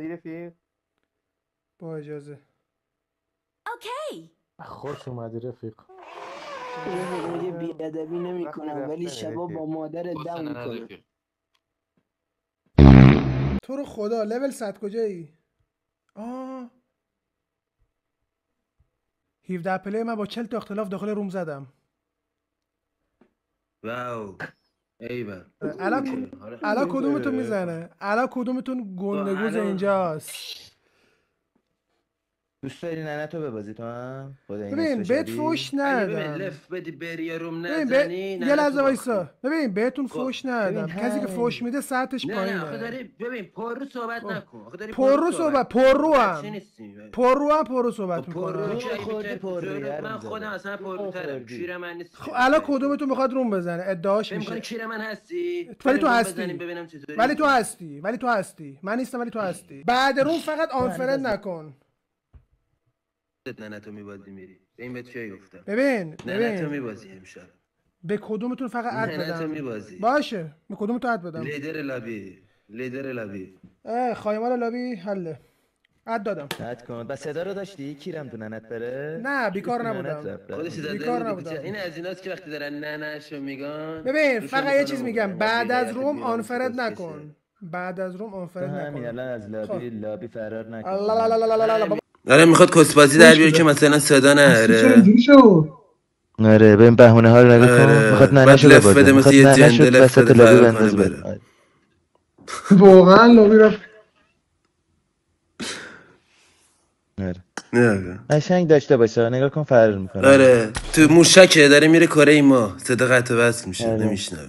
اومدی رفیق؟ با اجازه. اوکی. خوش اومدی رفیق. یه بیادبی نمی کنم ولی شبا با مادر دم میکنم. تو رو خدا لول 100 کجایی؟ 17 پلی من با 40 تا اختلاف داخل روم زدم. واو ایول. الان کدومتون میزنه؟ الان کدومتون گندگوز اینجاست؟ دوست داری ننتو ببازی تو هم؟ ببین بهت فوش ندادم. ببین لف بدی بری روم نزنی. یه لحظه وایسا. ببین بهتون فوش ندادم. کسی که فوش میده سطحش پایینه. نه آخه داری ببین پررو صحبت نکن. آخه داری پررو صحبت پررو صحبت میکنم. من خودم اصلا پرروترم. کیر من نیست. خب الان کدومتون میخواد روم بزنه؟ ادعاش میشه. کیر من هستی؟ ولی تو هستی. ولی تو هستی. من نیستم ولی تو هستی. بعد روم فقط آنفرند نکن. ننتو میبازی میری. این به چی گفتم؟ ببین ننتو میبازی امشب. به کدومتون فقط اد بدم؟ ننتو میبازی. باشه. به کدومتون اد بدم؟ لیدر لابی. خایمال لابی حله. اد دادم. اد کن. بس صدا رو داشتی؟ کیرم تو ننت بره؟ نه بیکار نبودم. بیکار نبودم. این از ایناست که وقتی دارن ننشو میگن. ببین فقط یه چیز میگم بعد از روم آنفرد نکن. بعد از روم آنفرد نکن. همین الان از لابی فرار نکن. آره میخواد کسبازی در بیاره که مثلا صدا نره. آره ببین بهونه ها رو نگاه کن. میخواد ننشو ببازه. میخواد یه جنده لفت بده لابی بندازه بره. واقعا لابی رفت. آره. قشنگ داشته باشه نگاه کن فرار میکنه. آره تو موشکه داره میره کره ما. صدا قطع وصل میشه نمیشنوه.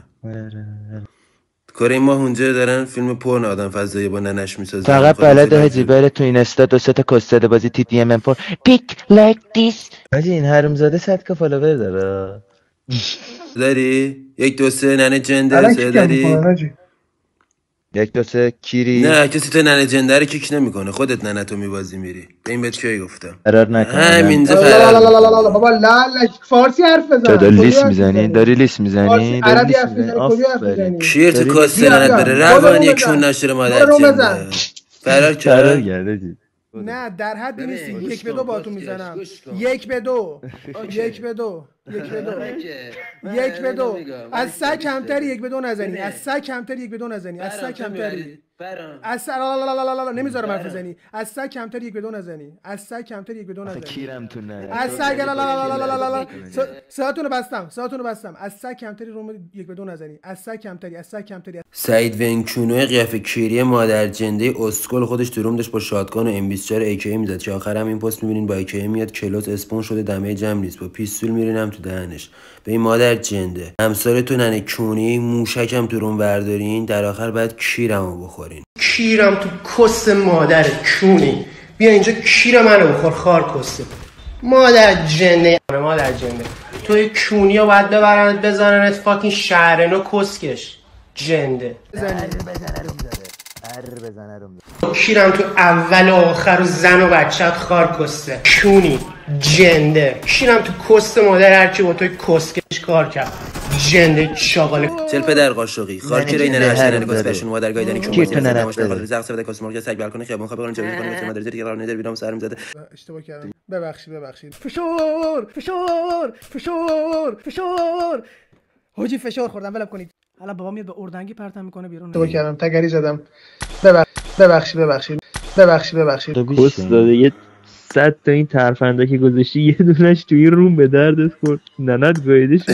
کره ما اونجا دارن فیلم پورن آدم فضایی با ننش میسازن. فقط بلده هجی بره تو این استا 2 تا کستاده بازی تی دی ام ام پر پیک لایک دیس. حاجی این حرومزاده 100 کا فالوور داره. داری 1 2 3 ننه جنده داری 1 2 3 کیری. نه کسی تو ننه جنده رو کیک نمیکنه. خودت ننه تو میبازی میری. به این بهت کی گفتم فرار نکن. همینجا فرار. بابا لا فارسی حرف بزن. تو لیست میزنی داری لیست میزنی عربی حرف میزنی. کیر تو کاسه ننه داره روان یک چون نشره مادر جنده. فرار کرده. نه در حد نیستی. 1 به 2 با تو میزنم. 1 به 2 از 100 کمتری 1 به 2 نزنی. از 100 کمتری 1 به 2 نزنی. از 100 کمتری نمیذارم حرف بزنی. از 100 کمتری 1 به 2 نزنی. از 100 کمتری 1 به 2 نزنی. کیرم تو نه. از 100 ساعتونو بستم. از 100 کمتری روم 1 به 2 نزنی. از 100 کمتری. سعید ونکونو قیافه کیری مادر جنده اسکل خودش تو روم داشت با شاتگان و ام 24 ایکی میزد که آخرام این پست میبینین با ایکی میاد کلوت اسپون شده دمه جمع نیست با پیستول میرینم تو دهنش. به این مادر جنده همسال تو ننه کونی موشکم تو روم وردارین در آخر بعد کیرمو بخورین. کیرم تو کست مادر کونی. بیا اینجا کیر منو بخور خار کسته. مادر جنده توی کونیا باید ببرنت بزننت فاکین شهرنو کسکش جنده. بزنه روم کیرم تو اول و آخر و زن و بچت خار کسته کونی جنده. کیرم تو کست مادر هر کی با توی کسکش کار کرد جنده شاغل. چل پدر قاشقی خار کی رین نشن نگاس فشن مادر گایدنی که کی تو نماش داخل زغ سبد کاسمور که سگ بالکن خیابون خبر کنه چه کنه مادر زیری قرار نداره بیرام سرم زده. اشتباه کردم ببخشید. فشار حاجی فشار خوردم ولم کنید. الان بابا میاد به اردنگی پرتم میکنه بیرون. اشتباه کردم تگری زدم. ببخشید. پست داده یه 100 تا این ترفنده که گذاشتی یه دونش تو این روم به دردت خورد. ننت گایده شد.